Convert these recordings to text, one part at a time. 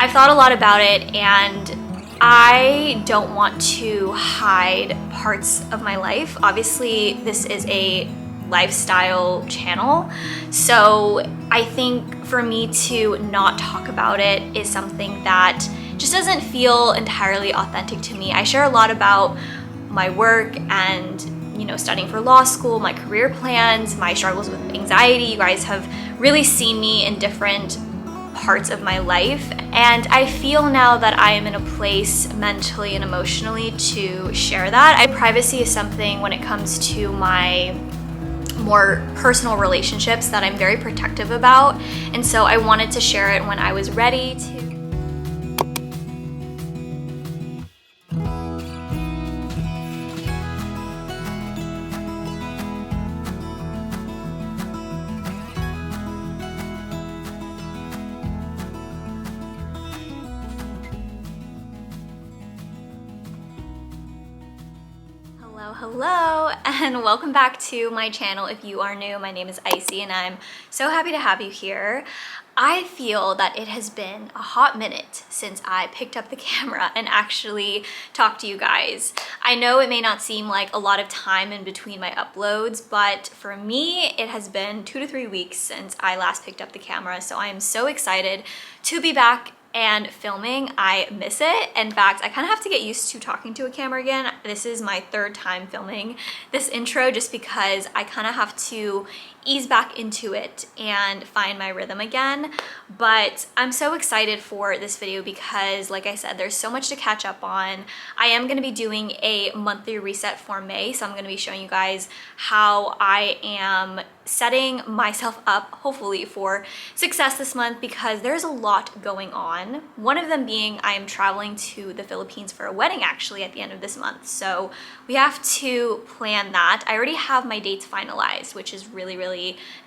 I've thought a lot about it, and I don't want to hide parts of my life. Obviously, this is a lifestyle channel, so I think for me to not talk about it is something that just doesn't feel entirely authentic to me. I share a lot about my work and, you know, studying for law school, my career plans, my struggles with anxiety. You guys have really seen me in different parts of my life, and I feel now that I am in a place mentally and emotionally to share that. Privacy is something when it comes to my more personal relationships that I'm very protective about, and so I wanted to share it when I was ready to. Hello, and welcome back to my channel. If you are new, my name is Icy and I'm so happy to have you here. I feel that it has been a hot minute since I picked up the camera and actually talked to you guys. I know it may not seem like a lot of time in between my uploads, but for me, it has been 2 to 3 weeks since I last picked up the camera, so I am so excited to be back and filming. I miss it. In fact, I kind of have to get used to talking to a camera again. This is my 3rd time filming this intro just because I kind of have to ease back into it and find my rhythm again. But I'm so excited for this video because, like I said, there's so much to catch up on. I am going to be doing a monthly reset for May, so I'm going to be showing you guys how I am setting myself up, hopefully, for success this month because there's a lot going on. One of them being I am traveling to the Philippines for a wedding actually at the end of this month. So we have to plan that. I already have my dates finalized, which is really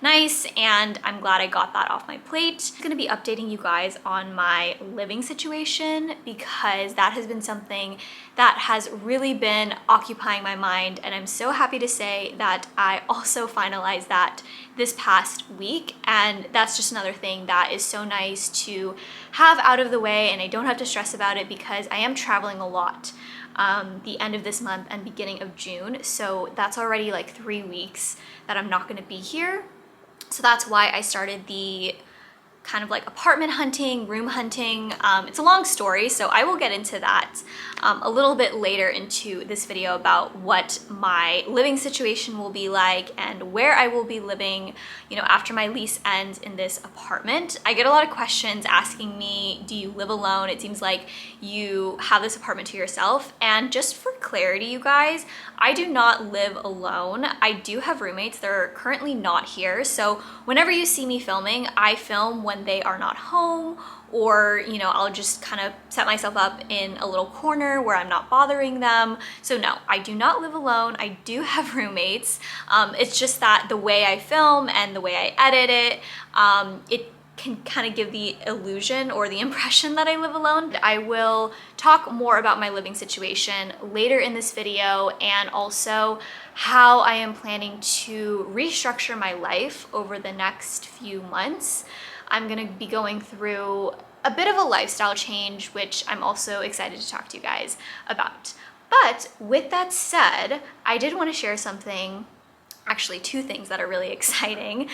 nice, and I'm glad I got that off my plate. I'm gonna be updating you guys on my living situation because that has been something that has really been occupying my mind, and I'm so happy to say that I also finalized that this past week, and that's just another thing that is so nice to have out of the way, and I don't have to stress about it because I am traveling a lot the end of this month and beginning of June, so that's already like 3 weeks that I'm not going to be here. So that's why I started the kind of like apartment hunting, room hunting. It's a long story, so I will get into that a little bit later into this video about what my living situation will be like and where I will be living, you know, after my lease ends in this apartment. I get a lot of questions asking me, do you live alone? It seems like you have this apartment to yourself. And just for clarity, you guys, I do not live alone. I do have roommates. They're currently not here. So whenever you see me filming, I film when they are not home, or, you know, I'll just kind of set myself up in a little corner where I'm not bothering them. So no, I do not live alone. I do have roommates. It's just that the way I film and the way I edit it, it can kind of give the illusion or the impression that I live alone. I will talk more about my living situation later in this video, and also how I am planning to restructure my life over the next few months. I'm gonna be going through a bit of a lifestyle change, which I'm also excited to talk to you guys about. But with that said, I did want to share something, actually 2 things that are really exciting.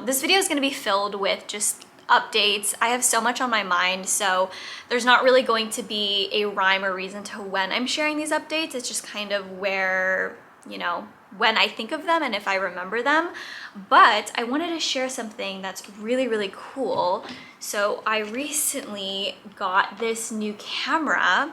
This video is going to be filled with just updates. I have so much on my mind, so there's not really going to be a rhyme or reason to when I'm sharing these updates. It's just kind of where, you know, when I think of them and if I remember them. But I wanted to share something that's really cool. So I recently got this new camera,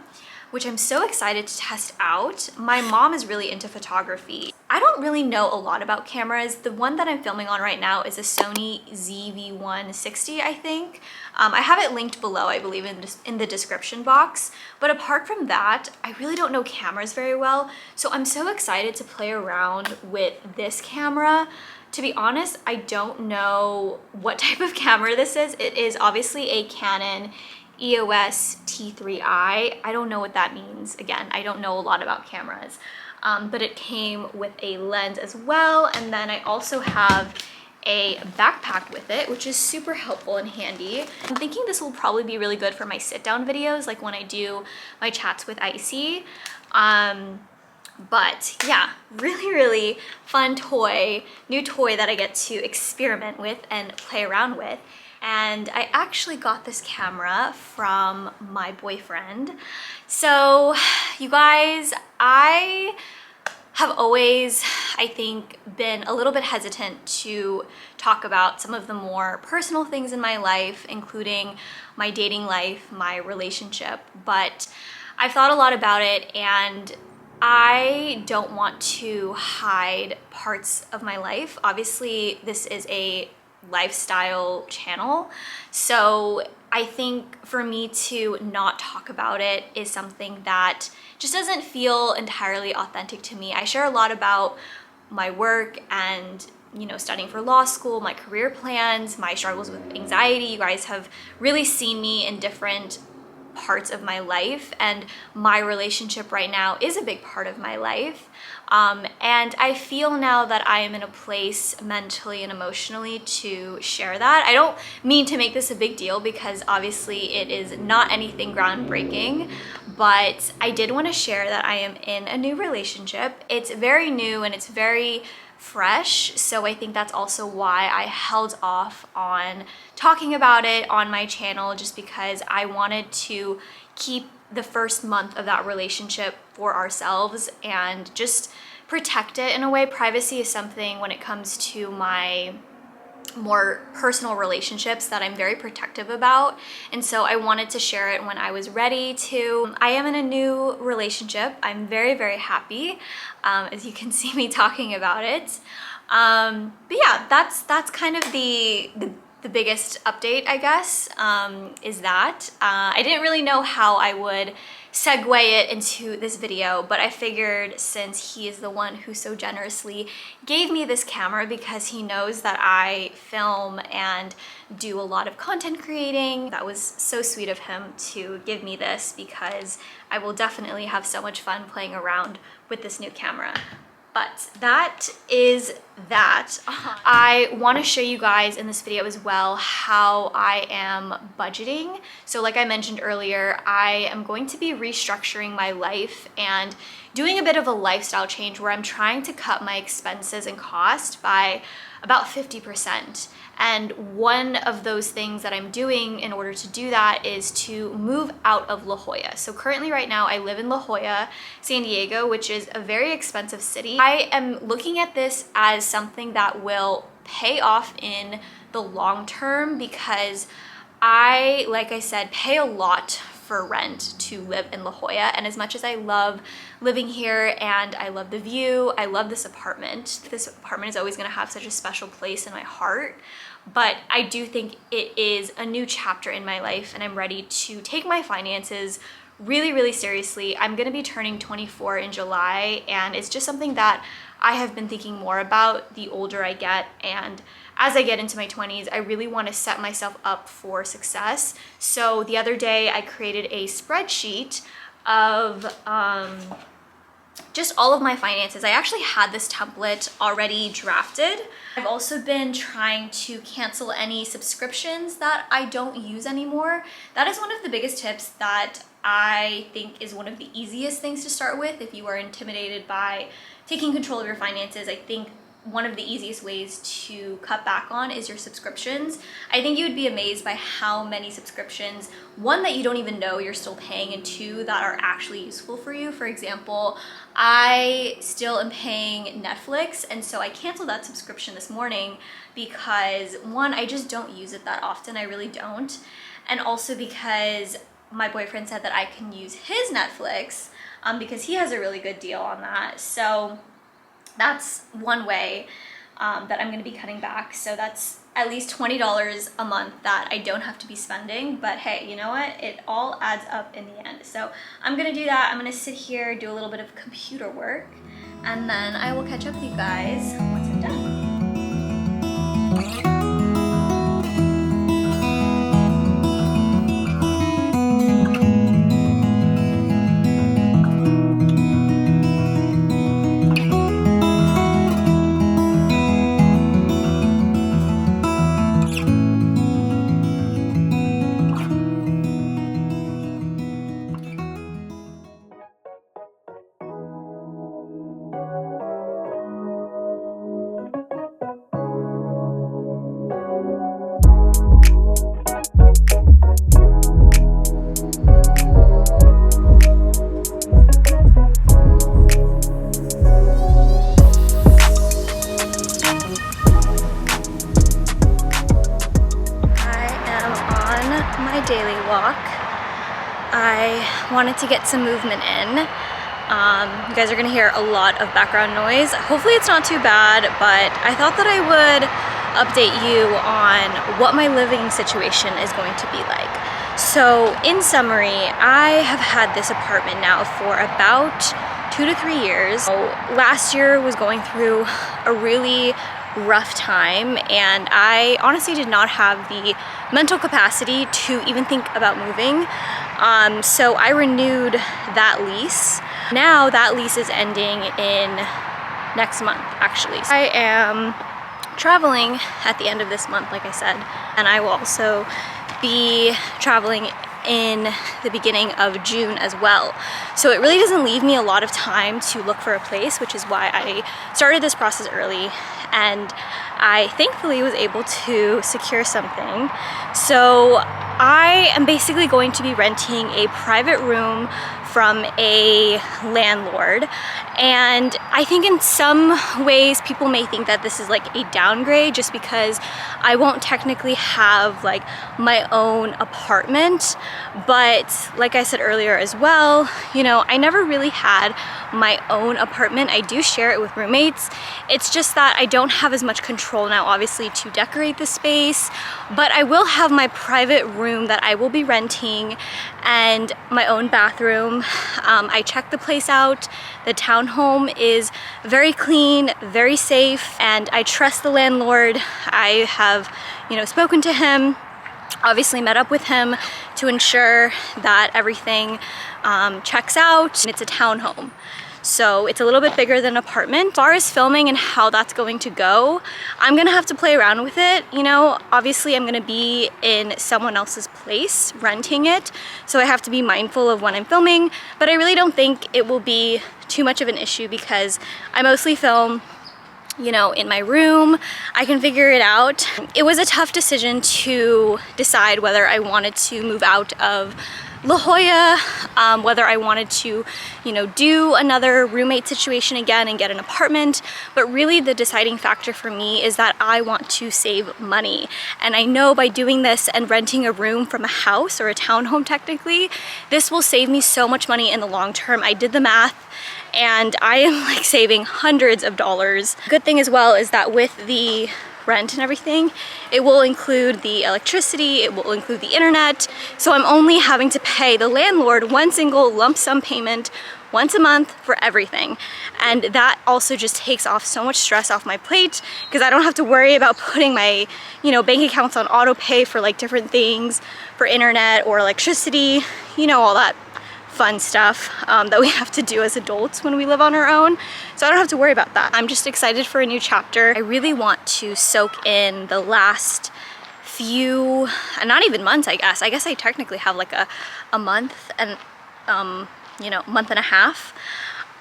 which I'm so excited to test out. My mom is really into photography. I don't really know a lot about cameras. The one that I'm filming on right now is a Sony ZV-160, I think. I have it linked below, I believe, in the description box. But apart from that, I really don't know cameras very well. So I'm so excited to play around with this camera. To be honest, I don't know what type of camera this is. It is obviously a Canon EOS T3i. I don't know what that means. Again, I don't know a lot about cameras, but it came with a lens as well. And then I also have a backpack with it, which is super helpful and handy. I'm thinking this will probably be really good for my sit down videos, like when I do my chats with Icy. But yeah, really fun toy, new toy that I get to experiment with and play around with. And I actually got this camera from my boyfriend. So you guys, I have always, I think, been a little bit hesitant to talk about some of the more personal things in my life, including my dating life, my relationship, but I've thought a lot about it, and I don't want to hide parts of my life. Obviously, this is a lifestyle channel, so I think for me to not talk about it is something that just doesn't feel entirely authentic to me. I share a lot about my work and, you know, studying for law school, my career plans, my struggles with anxiety. You guys have really seen me in different parts of my life, and my relationship right now is a big part of my life. And I feel now that I am in a place mentally and emotionally to share that. I don't mean to make this a big deal because obviously it is not anything groundbreaking, but I did want to share that I am in a new relationship. It's very new and it's very fresh, so I think that's also why I held off on talking about it on my channel, just because I wanted to keep the first month of that relationship for ourselves and just protect it in a way. Privacy is something when it comes to my more personal relationships that I'm very protective about, and so I wanted to share it when I was ready to. I am in a new relationship. I'm very happy, as you can see me talking about it. But yeah, that's kind of the biggest update, I guess, is that I didn't really know how I would segue it into this video, but I figured since he is the one who so generously gave me this camera, because he knows that I film and do a lot of content creating, that was so sweet of him to give me this, because I will definitely have so much fun playing around with this new camera. But that is that. I want to show you guys in this video as well how I am budgeting. So like I mentioned earlier, I am going to be restructuring my life and doing a bit of a lifestyle change where I'm trying to cut my expenses and cost by about 50%. And one of those things that I'm doing in order to do that is to move out of La Jolla. So currently right now I live in La Jolla, San Diego, which is a very expensive city. I am looking at this as something that will pay off in the long term, because I, like I said, pay a lot for rent to live in La Jolla, and as much as I love living here and I love the view, I love this apartment is always going to have such a special place in my heart. But I do think it is a new chapter in my life, and I'm ready to take my finances really seriously. I'm going to be turning 24 in July, and it's just something that I have been thinking more about the older I get, and as I get into my 20s, I really want to set myself up for success. So the other day I created a spreadsheet of just all of my finances. I actually had this template already drafted. I've also been trying to cancel any subscriptions that I don't use anymore. That is one of the biggest tips that I think is one of the easiest things to start with if you are intimidated by taking control of your finances. I think one of the easiest ways to cut back on is your subscriptions. I think you would be amazed by how many subscriptions, one, that you don't even know you're still paying, and two, that are actually useful for you. For example, I still am paying Netflix, and so I canceled that subscription this morning because, one, I just don't use it that often. I really don't. And also because my boyfriend said that I can use his Netflix because he has a really good deal on that. So that's one way that I'm going to be cutting back. So that's at least $20 a month that I don't have to be spending. But hey, you know what? It all adds up in the end. So I'm going to do that. I'm going to sit here, do a little bit of computer work, and then I will catch up with you guys once I'm done. wanted to get some movement in. You guys are gonna hear a lot of background noise. Hopefully it's not too bad, but I thought that I would update you on what my living situation is going to be like. So in summary, I have had this apartment now for about 2 to 3 years. So last year was going through a really rough time, and I honestly did not have the mental capacity to even think about moving. So I renewed that lease. Now that lease is ending in next month, actually. I am traveling at the end of this month, like I said, and I will also be traveling in the beginning of June as well. So it really doesn't leave me a lot of time to look for a place, which is why I started this process early, and I thankfully was able to secure something. So I am basically going to be renting a private room from a landlord, and I think in some ways people may think that this is like a downgrade just because I won't technically have like my own apartment. But like I said earlier as well, you know, I never really had my own apartment. I do share it with roommates. It's just that I don't have as much control now, obviously, to decorate the space, but I will have my private room that I will be renting and my own bathroom. I checked the place out. The townhome is very clean, very safe, and I trust the landlord. I have, you know, spoken to him, obviously met up with him to ensure that everything checks out. It's a townhome, so it's a little bit bigger than an apartment. As far as filming and how that's going to go, I'm gonna have to play around with it. You know, obviously I'm gonna be in someone else's place renting it, so I have to be mindful of when I'm filming, but I really don't think it will be too much of an issue because I mostly film, you know, in my room. I can figure it out. It was a tough decision to decide whether I wanted to move out of La Jolla, whether I wanted to, you know, do another roommate situation again and get an apartment. But really the deciding factor for me is that I want to save money. And I know by doing this and renting a room from a house or a townhome technically, this will save me so much money in the long term. I did the math, and I am like saving hundreds of dollars. Good thing as well is that with the rent and everything, it will include the electricity, it will include the internet, so I'm only having to pay the landlord one single lump sum payment once a month for everything. And that also just takes off so much stress off my plate because I don't have to worry about putting my, you know, bank accounts on auto pay for like different things, for internet or electricity, you know, all that fun stuff that we have to do as adults when we live on our own. So I don't have to worry about that. I'm just excited for a new chapter. I really want to soak in the last few, not even months, I guess. I guess I technically have like a month and, you know, month and a half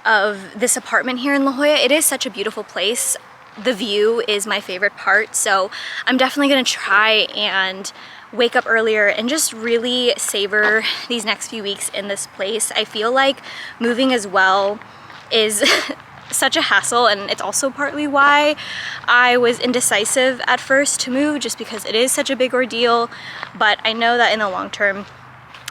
of this apartment here in La Jolla. It is such a beautiful place. The view is my favorite part. So I'm definitely gonna try and wake up earlier and just really savor these next few weeks in this place. I feel like moving as well is such a hassle, and it's also partly why I was indecisive at first to move, just because it is such a big ordeal. But I know that in the long term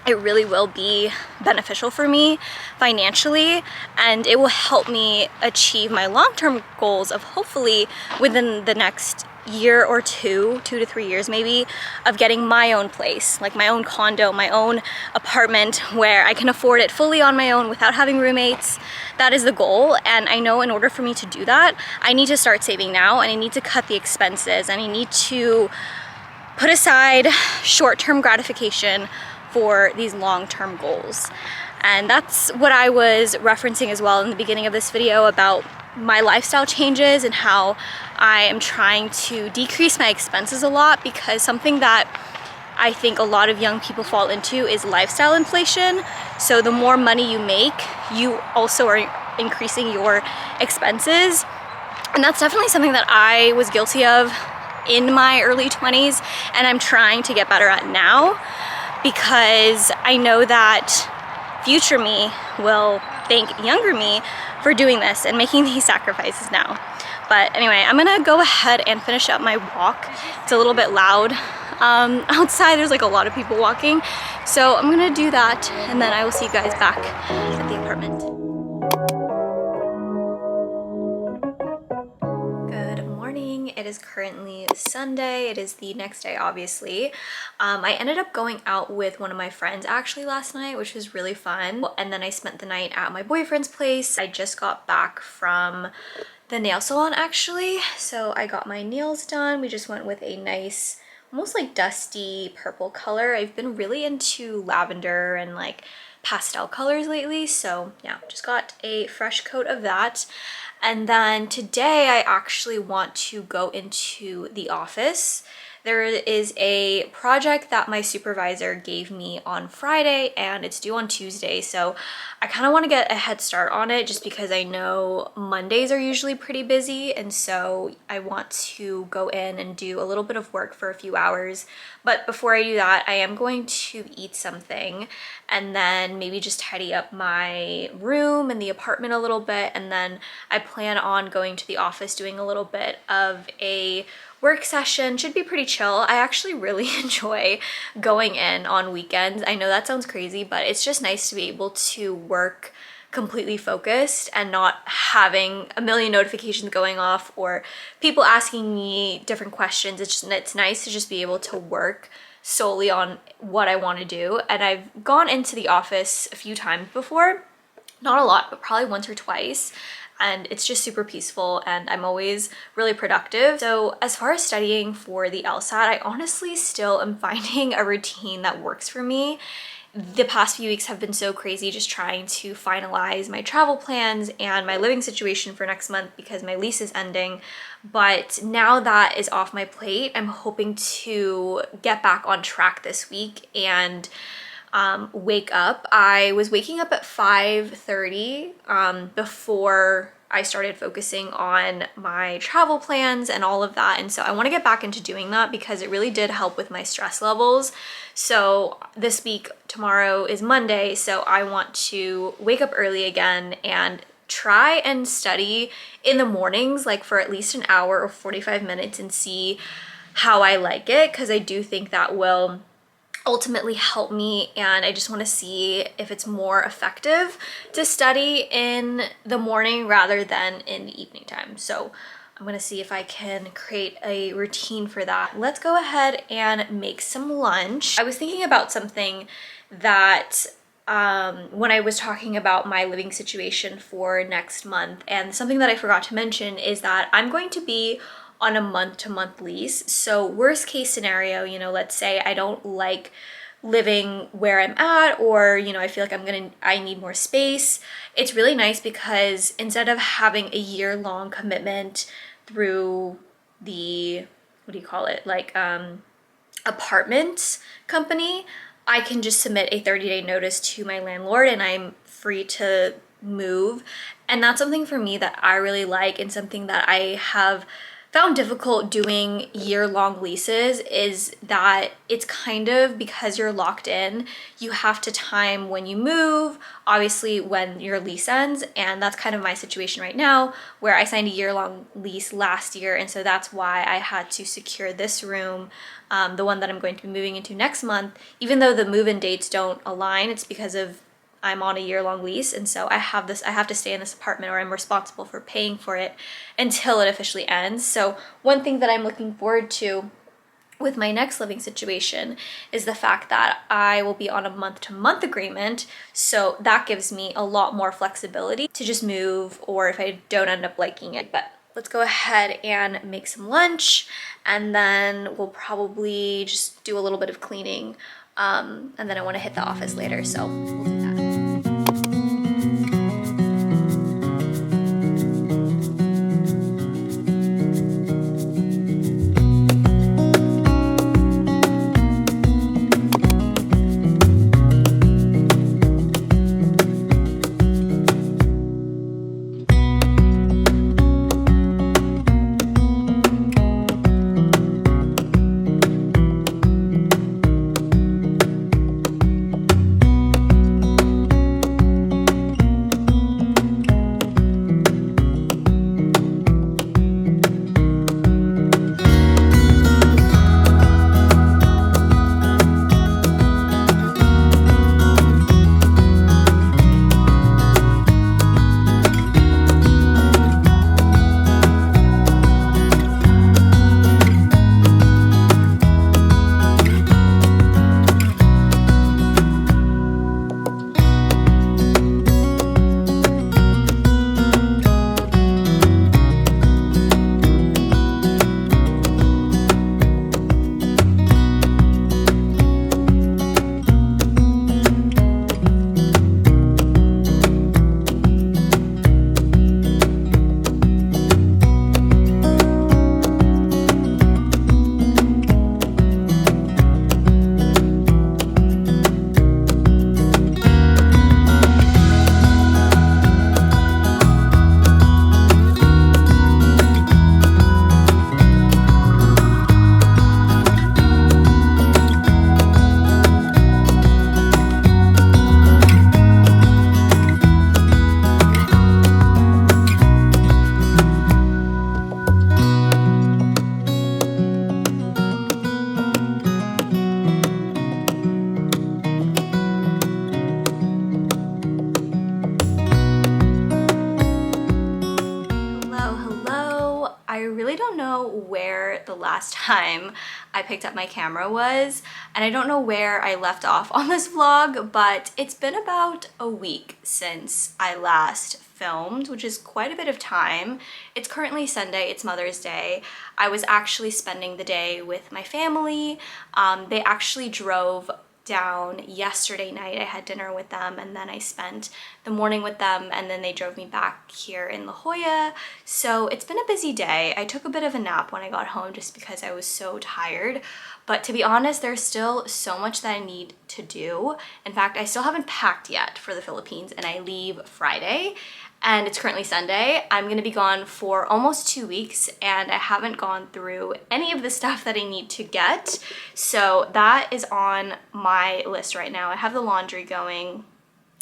it really will be beneficial for me financially, and it will help me achieve my long-term goals of hopefully within the next year or 2 to 3 years maybe, of getting my own place, like my own condo, my own apartment where I can afford it fully on my own without having roommates. That is the goal, and I know in order for me to do that, I need to start saving now, and I need to cut the expenses, and I need to put aside short-term gratification for these long-term goals. And that's what I was referencing as well in the beginning of this video about my lifestyle changes and how I am trying to decrease my expenses a lot, because something that I think a lot of young people fall into is lifestyle inflation. So the more money you make, you also are increasing your expenses. And that's definitely something that I was guilty of in my early 20s, and I'm trying to get better at now, because I know that future me will thank younger me for doing this and making these sacrifices now. But anyway, I'm gonna go ahead and finish up my walk. It's a little bit loud Outside there's like a lot of people walking, so I'm gonna do that and then I will see you guys back at the apartment. Good morning. It is currently Sunday. It is the next day, obviously. I ended up going out with one of my friends actually last night, which was really fun. And then I spent the night at my boyfriend's place. I just got back from the nail salon actually. So I got my nails done. We just went with a nice, almost like dusty purple color. I've been really into lavender and like pastel colors lately. So yeah, just got a fresh coat of that. And then today I actually want to go into the office. There is a project that my supervisor gave me on Friday and it's due on Tuesday. So I kind of want to get a head start on it just because I know Mondays are usually pretty busy. And so I want to go in and do a little bit of work for a few hours. But before I do that, I am going to eat something and then maybe just tidy up my room and the apartment a little bit. And then I plan on going to the office, doing a little bit of a work session. Should be pretty chill. I actually really enjoy going in on weekends. I know that sounds crazy, but it's just nice to be able to work completely focused and not having a million notifications going off or people asking me different questions. It's nice to just be able to work solely on what I want to do. And I've gone into the office a few times before, not a lot, but probably once or twice. And it's just super peaceful and I'm always really productive. So as far as studying for the LSAT, I honestly still am finding a routine that works for me. The past few weeks have been so crazy just trying to finalize my travel plans and my living situation for next month because my lease is ending. But now that is off my plate, I'm hoping to get back on track this week and wake up. I was waking up at 5:30 before I started focusing on my travel plans and all of that. And so I want to get back into doing that because it really did help with my stress levels. So this week, tomorrow is Monday, so I want to wake up early again and try and study in the mornings, like for at least an hour or 45 minutes and see how I like it, because I do think that will ultimately help me, and I just want to see if it's more effective to study in the morning rather than in the evening time. So I'm gonna see if I can create a routine for that. Let's go ahead and make some lunch. I was thinking about something that when I was talking about my living situation for next month, and something that I forgot to mention is that I'm going to be on a month-to-month lease. So worst case scenario, you know, let's say I don't like living where I'm at, or, you know, I feel like I need more space. It's really nice because instead of having a year-long commitment through the, what do you call it? Like apartment company, I can just submit a 30-day notice to my landlord and I'm free to move. And that's something for me that I really like, and something that I have found difficult doing year-long leases is that it's kind of, because you're locked in, you have to time when you move, obviously when your lease ends, and that's kind of my situation right now where I signed a year-long lease last year, and so that's why I had to secure this room, the one that I'm going to be moving into next month. Even though the move-in dates don't align, it's because of I'm on a year-long lease, and so I have to stay in this apartment, or I'm responsible for paying for it until it officially ends. So one thing that I'm looking forward to with my next living situation is the fact that I will be on a month-to-month agreement, so that gives me a lot more flexibility to just move, or if I don't end up liking it. But let's go ahead and make some lunch, and then we'll probably just do a little bit of cleaning, and then I want to hit the office later, so we'll do that. where the last time I picked up my camera was, and I don't know where I left off on this vlog, but it's been about a week since I last filmed, which is quite a bit of time. It's currently Sunday, it's Mother's Day. I was actually spending the day with my family. They actually drove down yesterday night. I had dinner with them and then I spent the morning with them, and then they drove me back here in La Jolla. So it's been a busy day. I took a bit of a nap when I got home just because I was so tired. But to be honest, there's still so much that I need to do. In fact, I still haven't packed yet for the Philippines, and I leave Friday. And it's currently Sunday. I'm gonna be gone for almost 2 weeks, and I haven't gone through any of the stuff that I need to get. So that is on my list right now. I have the laundry going.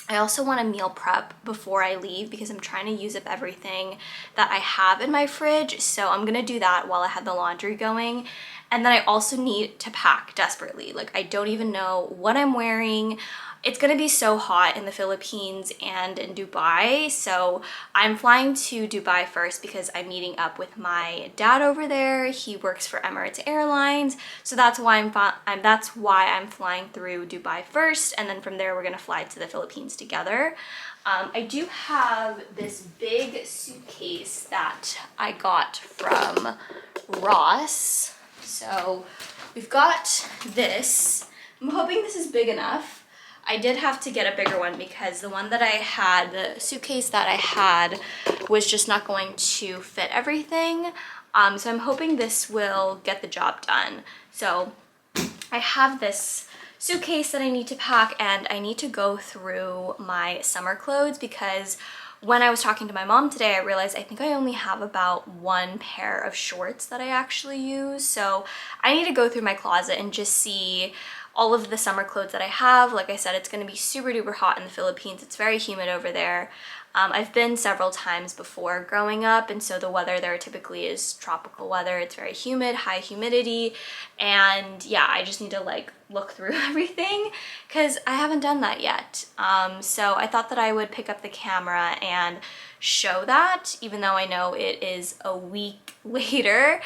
I also want to meal prep before I leave because I'm trying to use up everything that I have in my fridge. So I'm gonna do that while I have the laundry going. And then I also need to pack desperately. Like, I don't even know what I'm wearing. It's gonna be so hot in the Philippines and in Dubai, so I'm flying to Dubai first because I'm meeting up with my dad over there. He works for Emirates Airlines, so that's why I'm flying through Dubai first, and then from there we're gonna fly to the Philippines together. I do have this big suitcase that I got from Ross. So we've got this. I'm hoping this is big enough. I did have to get a bigger one because the one that I had, the suitcase that I had, was just not going to fit everything. So I'm hoping this will get the job done. So I have this suitcase that I need to pack, and I need to go through my summer clothes because when I was talking to my mom today, I realized I think I only have about one pair of shorts that I actually use. So I need to go through my closet and just see all of the summer clothes that I have. Like I said, it's gonna be super duper hot in the Philippines. It's very humid over there. I've been several times before growing up, and so the weather there typically is tropical weather. It's very humid, high humidity, and yeah, I just need to like look through everything because I haven't done that yet. So I thought that I would pick up the camera and show that, even though I know it is a week later.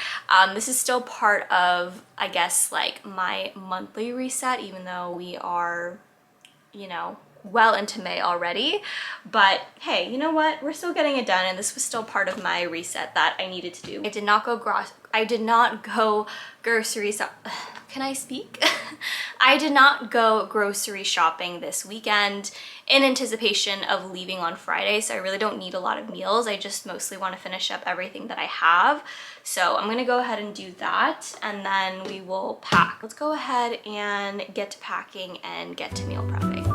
This is still part of, I guess, like my monthly reset, even though we are, you know, well into May already. But hey, you know what? We're still getting it done, and this was still part of my reset that I needed to do. I did not go grocery Can I speak? I did not go grocery shopping this weekend in anticipation of leaving on Friday, so I really don't need a lot of meals. I just mostly want to finish up everything that I have. So I'm gonna go ahead and do that, and then we will pack. Let's go ahead and get to packing and get to meal prepping.